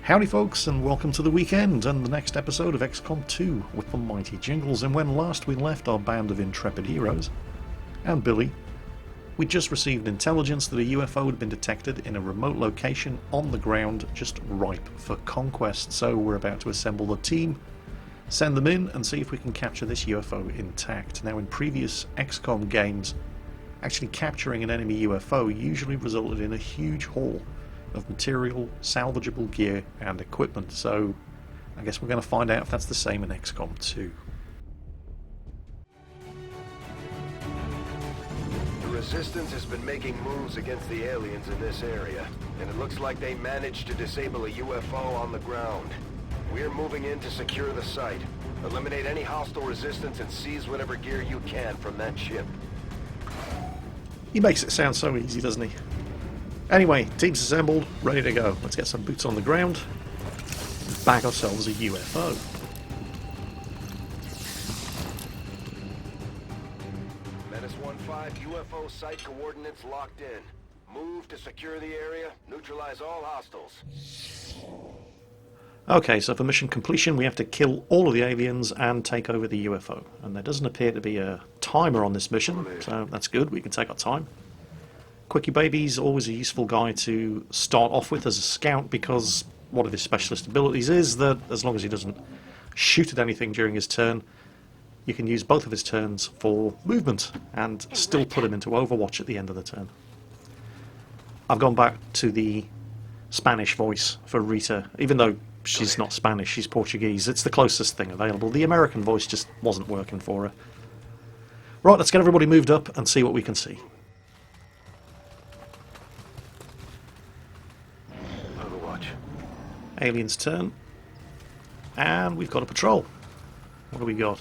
Howdy folks, and welcome to the weekend and the next episode of XCOM2 with the mighty Jingles. And when last we left our band of intrepid heroes, and Billy, we just received intelligence that a UFO had been detected in a remote location on the ground just ripe for conquest. So we're about to assemble the team, send them in and see if we can capture this UFO intact. Now in previous XCOM games, actually capturing an enemy UFO usually resulted in a huge haul of material, salvageable gear and equipment, so I guess we're going to find out if that's the same in XCOM2. The Resistance has been making moves against the aliens in this area, and it looks like they managed to disable a UFO on the ground. We're moving in to secure the site. Eliminate any hostile resistance and seize whatever gear you can from that ship. He makes it sound so easy, doesn't he? Anyway, team's assembled, ready to go. Let's get some boots on the ground, bag ourselves a UFO. Menace 1-5, UFO site coordinates locked in. Move to secure the area, neutralize all hostiles. Okay, so for mission completion we have to kill all of the aliens and take over the UFO. And there doesn't appear to be a timer on this mission, so that's good, we can take our time. Quickie Baby's always a useful guy to start off with as a scout, because one of his specialist abilities is that as long as he doesn't shoot at anything during his turn, you can use both of his turns for movement and still put him into Overwatch at the end of the turn. I've gone back to the Spanish voice for Rita, even though she's not Spanish, she's Portuguese. It's the closest thing available. The American voice just wasn't working for her. Right, let's get everybody moved up and see what we can see. Alien's turn, and we've got a patrol. What do we got?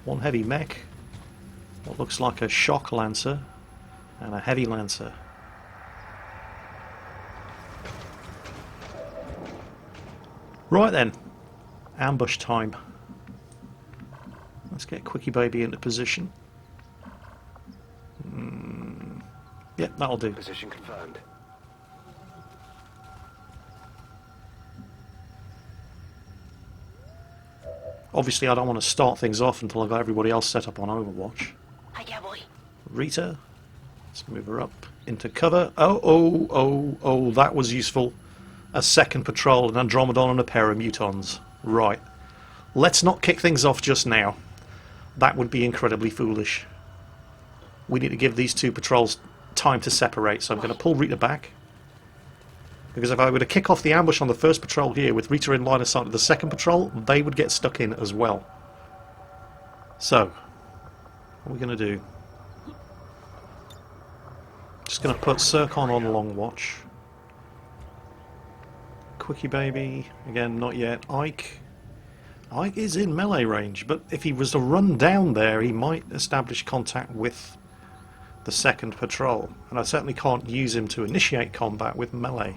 One heavy mech, what looks like a shock lancer, and a heavy lancer. Right then, ambush time. Let's get Quickie Baby into position. Yep, that'll do. Position confirmed. Obviously I don't want to start things off until I've got everybody else set up on Overwatch. Hi, cowboy. Rita, let's move her up into cover. Oh, that was useful. A second patrol, an Andromedon and a pair of Mutons. Right. Let's not kick things off just now. That would be incredibly foolish. We need to give these two patrols time to separate, so I'm going to pull Rita back. Because if I were to kick off the ambush on the first patrol here with Rita in line of sight of the second patrol, they would get stuck in as well. So, what are we going to do? Just going to put Circon on long watch. Quickie Baby, again, not yet. Ike is in melee range, but if he was to run down there, he might establish contact with the second patrol. And I certainly can't use him to initiate combat with melee.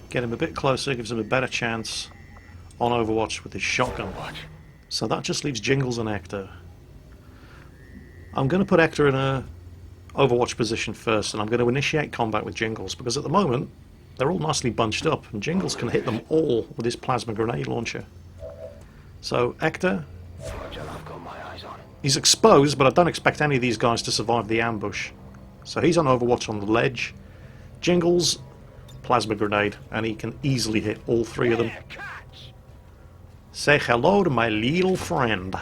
Get him a bit closer, gives him a better chance on Overwatch with his shotgun. So that just leaves Jingles and Hector. I'm going to put Hector in a Overwatch position first, and I'm going to initiate combat with Jingles, because at the moment they're all nicely bunched up, and Jingles can hit them all with his plasma grenade launcher. So Hector, he's exposed, but I don't expect any of these guys to survive the ambush. So he's on Overwatch on the ledge. Jingles, plasma grenade, and he can easily hit all three of them. Say hello to my little friend.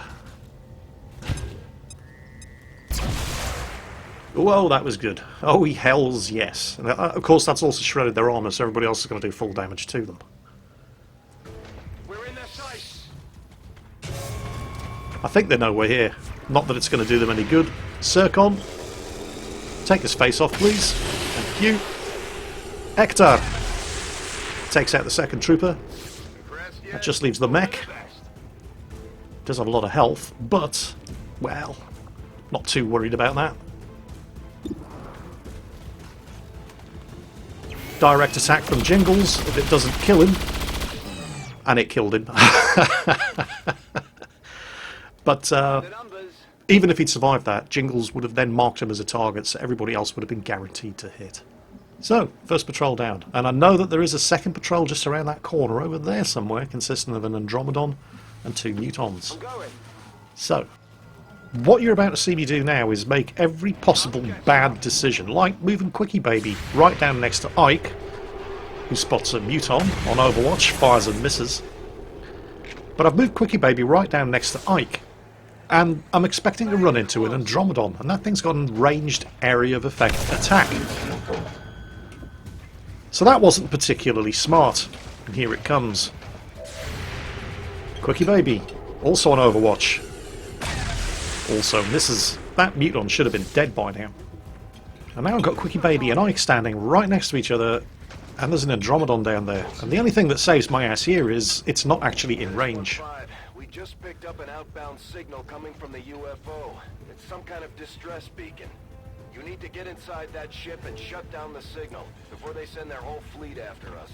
Whoa, that was good. Oh, he hells yes. And of course that's also shredded their armor, so everybody else is going to do full damage to them. We're in their sights. I think they know we're here. Not that it's going to do them any good. Circon, take his face off please. Thank you. Hector takes out the second trooper. That just leaves the mech. Does have a lot of health, but, well, not too worried about that. Direct attack from Jingles, if it doesn't kill him. And it killed him. But even if he'd survived that, Jingles would have then marked him as a target, so everybody else would have been guaranteed to hit. So, first patrol down. And I know that there is a second patrol just around that corner over there somewhere, consisting of an Andromedon and 2 Mutons. So, what you're about to see me do now is make every possible bad decision, like moving Quickie Baby right down next to Ike, who spots a Muton on Overwatch, fires and misses. But I've moved Quickie Baby right down next to Ike, and I'm expecting to run into an Andromedon, and that thing's got a ranged area of effect attack. So that wasn't particularly smart, and here it comes. Quickie Baby, also on Overwatch. Also misses. That Muton should have been dead by now. And now I've got Quickie Baby and Ike standing right next to each other, and there's an Andromedon down there. And the only thing that saves my ass here is it's not actually in range. We just picked up an outbound signal coming from the UFO. It's some kind of distress beacon. You need to get inside that ship and shut down the signal before they send their whole fleet after us.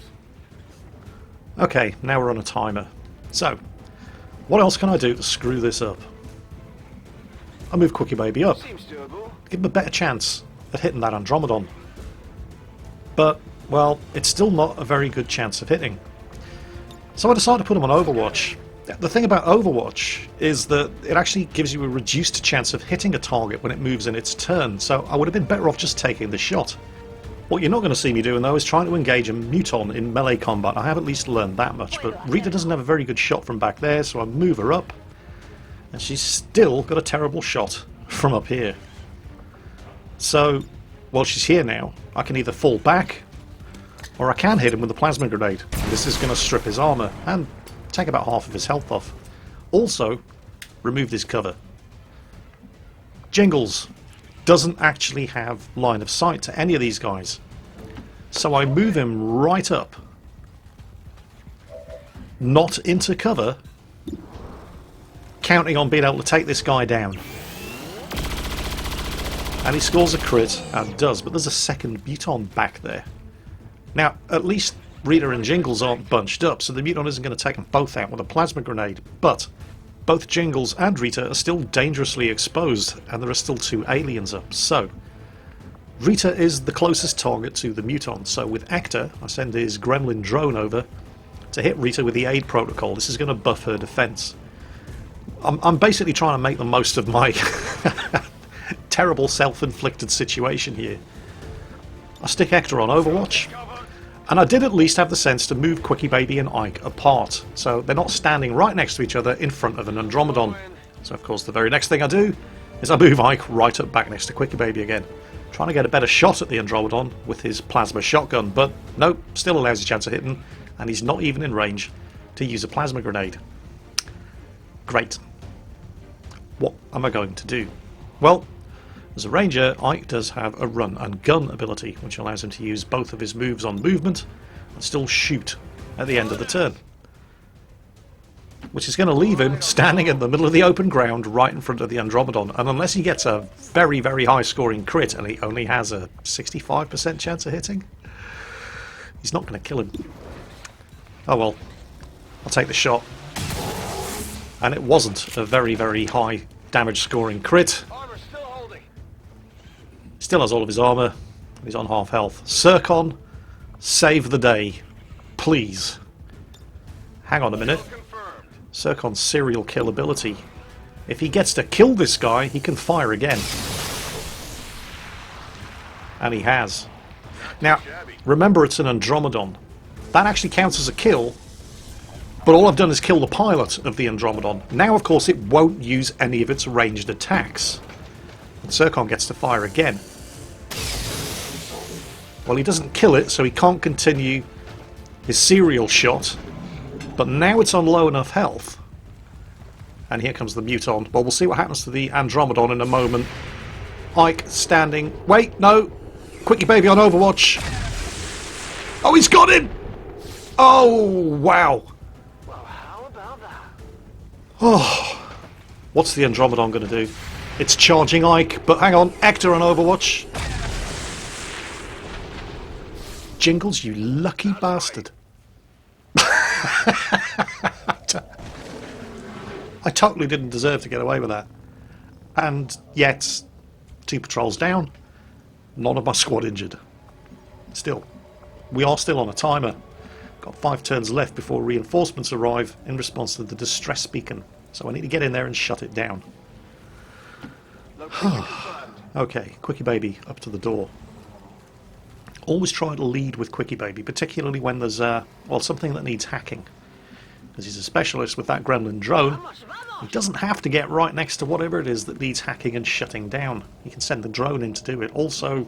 Okay, now we're on a timer. So, what else can I do to screw this up? I move Quickie Baby up. Seems doable. Give him a better chance at hitting that Andromedon. But, well, it's still not a very good chance of hitting. So I decided to put him on Overwatch. The thing about Overwatch is that it actually gives you a reduced chance of hitting a target when it moves in its turn, so I would have been better off just taking the shot. What you're not going to see me doing though is trying to engage a Muton in melee combat. I have at least learned that much, but Rita doesn't have a very good shot from back there, so I move her up, and she's still got a terrible shot from up here. So, while she's here now, I can either fall back, or I can hit him with a plasma grenade. This is going to strip his armour, and take about half of his health off. Also, remove his cover. Jingles doesn't actually have line of sight to any of these guys. So I move him right up. Not into cover. Counting on being able to take this guy down. And he scores a crit, and does, but there's a second Muton back there. Now, at least Rita and Jingles aren't bunched up, so the Muton isn't going to take them both out with a plasma grenade, but both Jingles and Rita are still dangerously exposed, and there are still 2 aliens up, so Rita is the closest target to the Muton, so with Actor, I send his gremlin drone over to hit Rita with the aid protocol. This is going to buff her defense. I'm basically trying to make the most of my terrible self-inflicted situation here. I stick Actor on Overwatch, and I did at least have the sense to move Quickie Baby and Ike apart, so they're not standing right next to each other in front of an Andromedon. So of course the very next thing I do is I move Ike right up back next to Quickie Baby again, trying to get a better shot at the Andromedon with his plasma shotgun, but nope, still allows a chance of hitting, and he's not even in range to use a plasma grenade. Great. What am I going to do? Well, as a ranger, Ike does have a run and gun ability, which allows him to use both of his moves on movement and still shoot at the end of the turn. Which is going to leave him standing in the middle of the open ground right in front of the Andromedon, and unless he gets a very, very high scoring crit and he only has a 65% chance of hitting, he's not going to kill him. Oh well, I'll take the shot. And it wasn't a very, very high damage scoring crit. Still has all of his armour. He's on half health. Circon, save the day. Please. Hang on a minute. Circon's serial kill ability. If he gets to kill this guy, he can fire again. And he has. Now, remember it's an Andromedon. That actually counts as a kill, but all I've done is kill the pilot of the Andromedon. Now, of course, it won't use any of its ranged attacks. And Circon gets to fire again. Well, he doesn't kill it, so he can't continue his serial shot. But now it's on low enough health. And here comes the Muton. Well, we'll see what happens to the Andromedon in a moment. Ike standing... Wait, no! Quickie Baby on Overwatch. Oh, he's got him! Oh, wow. Well, how about that? Oh, what's the Andromedon going to do? It's charging Ike, but hang on, Actor on Overwatch. Jingles, you lucky bastard. I totally didn't deserve to get away with that. And yet, 2 patrols down, none of my squad injured. Still, we are still on a timer. Got 5 turns left before reinforcements arrive in response to the distress beacon. So I need to get in there and shut it down. Okay, Quickie Baby up to the door. Always try to lead with Quickie Baby, particularly when there's well, something that needs hacking. Because he's a specialist with that gremlin drone. He doesn't have to get right next to whatever it is that needs hacking and shutting down. He can send the drone in to do it. Also,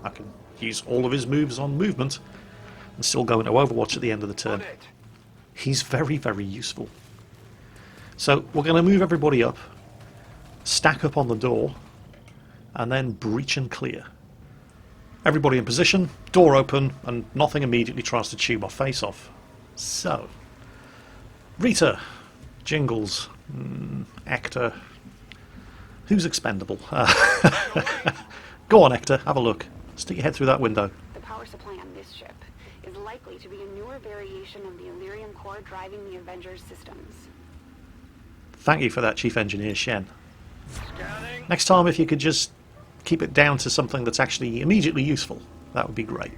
I can use all of his moves on movement and still go into Overwatch at the end of the turn. He's very, very useful. So we're going to move everybody up, stack up on the door, and then breach and clear. Everybody in position, door open, and nothing immediately tries to chew my face off. So, Rita, Jingles, Actor. Who's expendable? Go on, Actor, have a look. Stick your head through that window. The power supply on this ship is likely to be a newer variation of the Illyrium core driving the Avengers systems. Thank you for that, Chief Engineer Shen. Scanning. Next time, if you could just keep it down to something that's actually immediately useful, that would be great.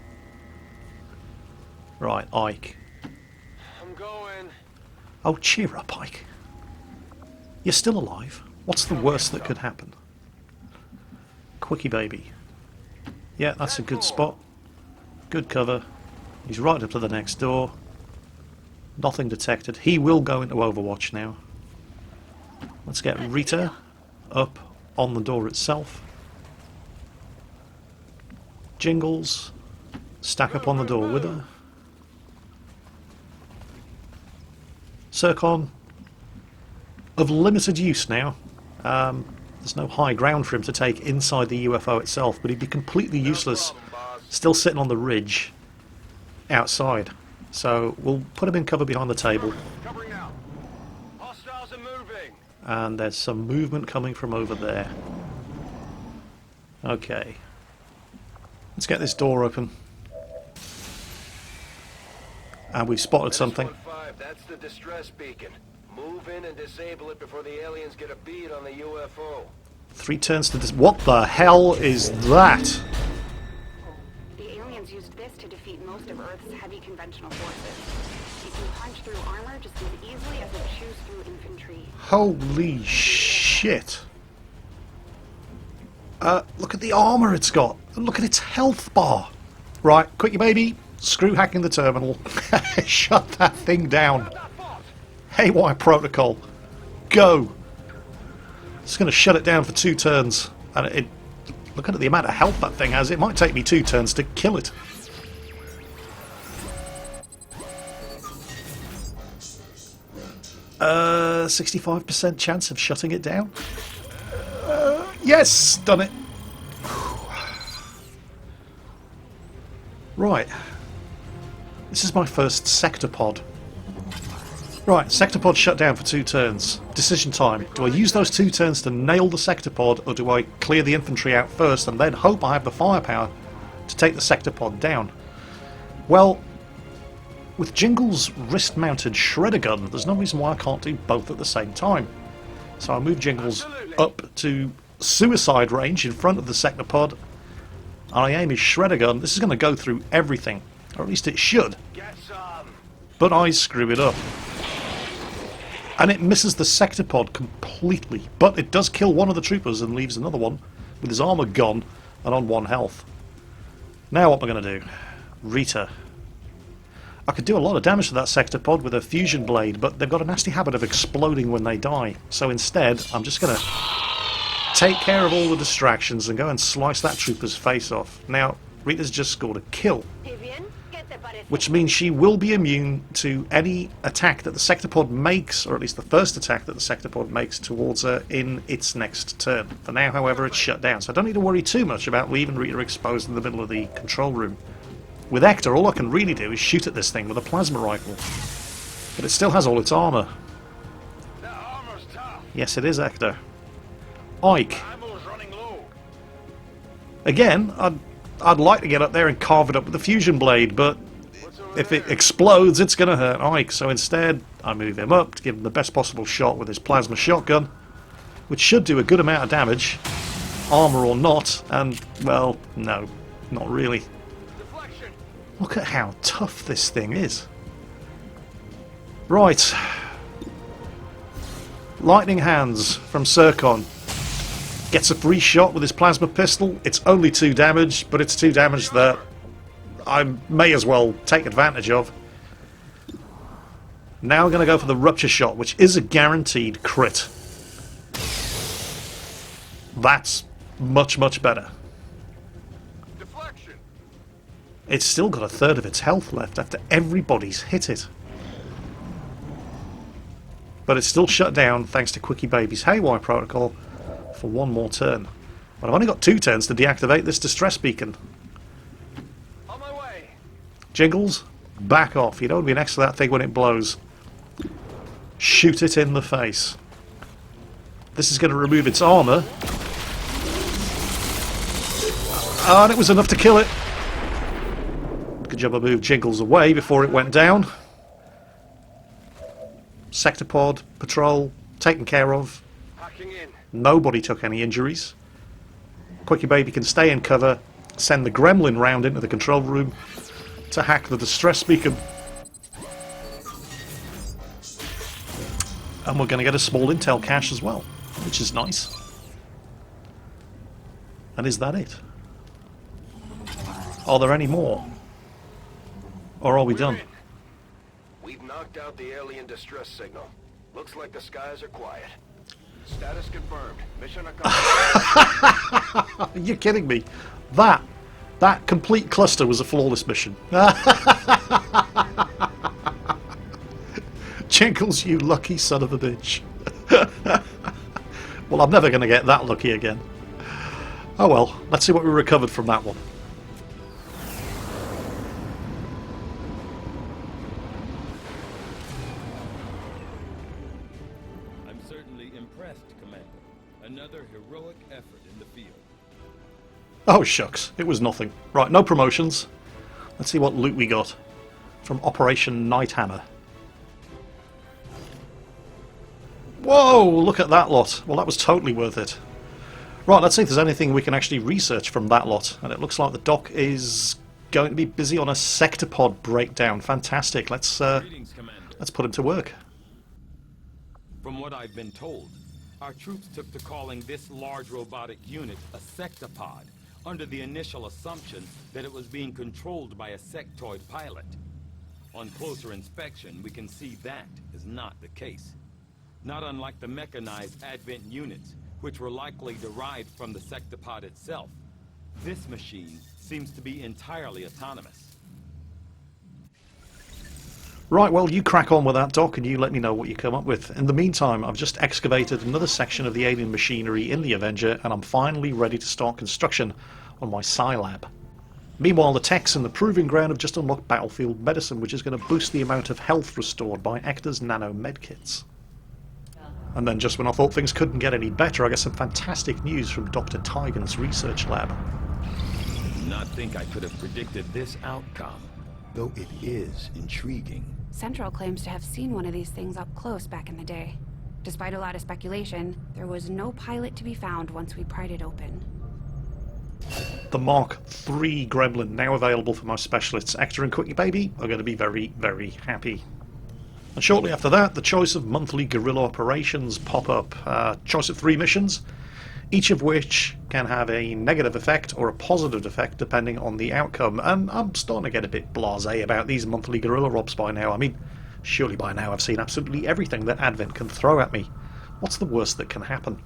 Right, Ike. I'm going. Oh, cheer up, Ike. You're still alive. What's the worst that could happen? Quickie Baby. Yeah, that's a good spot. Good cover. He's right up to the next door. Nothing detected. He will go into Overwatch now. Let's get Rita up on the door itself. Jingles, stack up on the door with her. Circon, of limited use now. There's no high ground for him to take inside the UFO itself, but he'd be completely useless still sitting on the ridge outside. So we'll put him in cover behind the table. Covering now. Hostiles are moving. And there's some movement coming from over there. Okay. Let's get this door open. And we've spotted something. 5, that's the distress beacon. Move in and disable it before the aliens get a bead on the UFO. 3 turns to this. What the hell is that? The aliens used this to defeat most of Earth's heavy conventional forces. It can punch through armor just as easily as it chews through infantry. Holy shit. Look at the armor it's got. And look at its health bar. Right, Quickie Baby, screw hacking the terminal. Shut that thing down. Haywire protocol. Go. It's going to shut it down for 2 turns. And look at the amount of health that thing has. It might take me 2 turns to kill it. Uh, 65% chance of shutting it down. Yes, done it. Right. This is my first sector pod. Right, sector pod shut down for 2 turns. Decision time. Do I use those 2 turns to nail the sector pod, or do I clear the infantry out first and then hope I have the firepower to take the sector pod down? Well, with Jingles' wrist-mounted shredder gun, there's no reason why I can't do both at the same time. So I move Jingles up to suicide range in front of the sector pod, and I aim his shredder gun. This is going to go through everything, or at least it should. Get some. But I screw it up. And it misses the sector pod completely, but it does kill one of the troopers and leaves another one with his armor gone and on 1 health. Now what am I going to do? Rita. I could do a lot of damage to that sector pod with a fusion blade, but they've got a nasty habit of exploding when they die. So instead, I'm just going to take care of all the distractions and go and slice that trooper's face off. Now, Rita's just scored a kill, which means she will be immune to any attack that the sector pod makes, or at least the first attack that the sector pod makes towards her in its next turn. For now, however, it's shut down, so I don't need to worry too much about leaving Rita exposed in the middle of the control room. With Hector, all I can really do is shoot at this thing with a plasma rifle. But it still has all its armor. That armor's tough. Yes, it is, Hector. Ike. Ammo's running low. Again, I'd like to get up there and carve it up with a fusion blade, but if it explodes, it's going to hurt Ike. So instead, I move him up to give him the best possible shot with his plasma shotgun. which should do a good amount of damage, armor or not, and, well, no, not really. Deflection. Look at how tough this thing is. Right. Lightning Hands from Circon. Gets a free shot with his plasma pistol. It's only 2 damage, but it's 2 damage that I may as well take advantage of. Now we're going to go for the Rupture Shot, which is a guaranteed crit. That's much, much better. Deflection. It's still got a third of its health left after everybody's hit it. But it's still shut down thanks to Quickie Baby's Haywire protocol for 1 more turn. But I've only got 2 turns to deactivate this distress beacon. On my way. Jingles, back off. You don't want to be next to that thing when it blows. Shoot it in the face. This is going to remove its armor. And it was enough to kill it. Good job I moved Jingles away before it went down. Sector pod, patrol, taken care of. Hacking in. Nobody took any injuries. Quickie Baby can stay in cover, send the gremlin round into the control room to hack the distress beacon. And we're going to get a small intel cache as well, which is nice. And is that it? Are there any more? Or are we done? We've knocked out the alien distress signal. Looks like the skies are quiet. Status confirmed. Mission accomplished. You're kidding me. That complete cluster was a flawless mission. Jingles, you lucky son of a bitch. Well, I'm never going to get that lucky again. Oh well, let's see what we recovered from that one. I'm certainly impressed, Commander. Another heroic effort in the field. Oh shucks, it was nothing. Right, no promotions. Let's see what loot we got from Operation Nighthammer. Whoa, look at that lot. Well, that was totally worth it. Right, let's see if there's anything we can actually research from that lot. And it looks like the doc is going to be busy on a sector pod breakdown. Fantastic. Let's Greetings, Commander. put him to work. From what I've been told, our troops took to calling this large robotic unit a sectopod, under the initial assumption that it was being controlled by a sectoid pilot. On closer inspection, we can see that is not the case. Not unlike the mechanized Advent units, which were likely derived from the sectopod itself. This machine seems to be entirely autonomous. Right, well, you crack on with that, Doc, and you let me know what you come up with. In the meantime, I've just excavated another section of the alien machinery in the Avenger, and I'm finally ready to start construction on my Scilab. Meanwhile, the techs in the Proving Ground have just unlocked Battlefield Medicine, which is going to boost the amount of health restored by Ector's nano medkits. And then just when I thought things couldn't get any better, I got some fantastic news from Dr. Tigan's research lab. I do not think I could have predicted this outcome, though it is intriguing. Central claims to have seen one of these things up close back in the day. Despite a lot of speculation, there was no pilot to be found once we pried it open. The Mark III Gremlin, now available for my specialists. Ector and Quickie Baby are going to be very, very happy. And shortly after that, the choice of monthly guerrilla operations pop up. Choice of 3 missions, each of which can have a negative effect or a positive effect depending on the outcome. And I'm starting to get a bit blasé about these monthly guerrilla ops by now. I mean, surely by now I've seen absolutely everything that Advent can throw at me. What's the worst that can happen?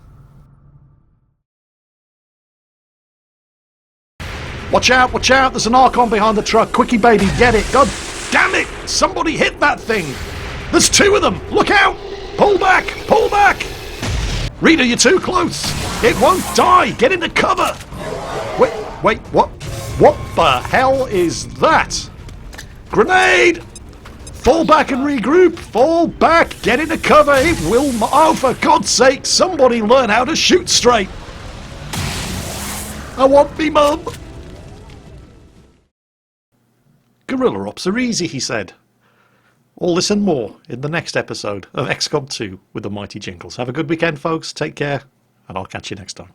Watch out, there's an Archon behind the truck. Quickie Baby, get it. God damn it, somebody hit that thing. There's 2 of them, look out. Pull back, pull back. Reader, you're too close. It won't die, get into cover. Wait, what? What the hell is that? Grenade. Fall back and regroup, fall back, get into cover. It will, oh for God's sake, somebody learn how to shoot straight. I want me mum. Guerrilla ops are easy, he said. All this and more in the next episode of XCOM 2 with the mighty Jingles. Have a good weekend, folks. Take care, and I'll catch you next time.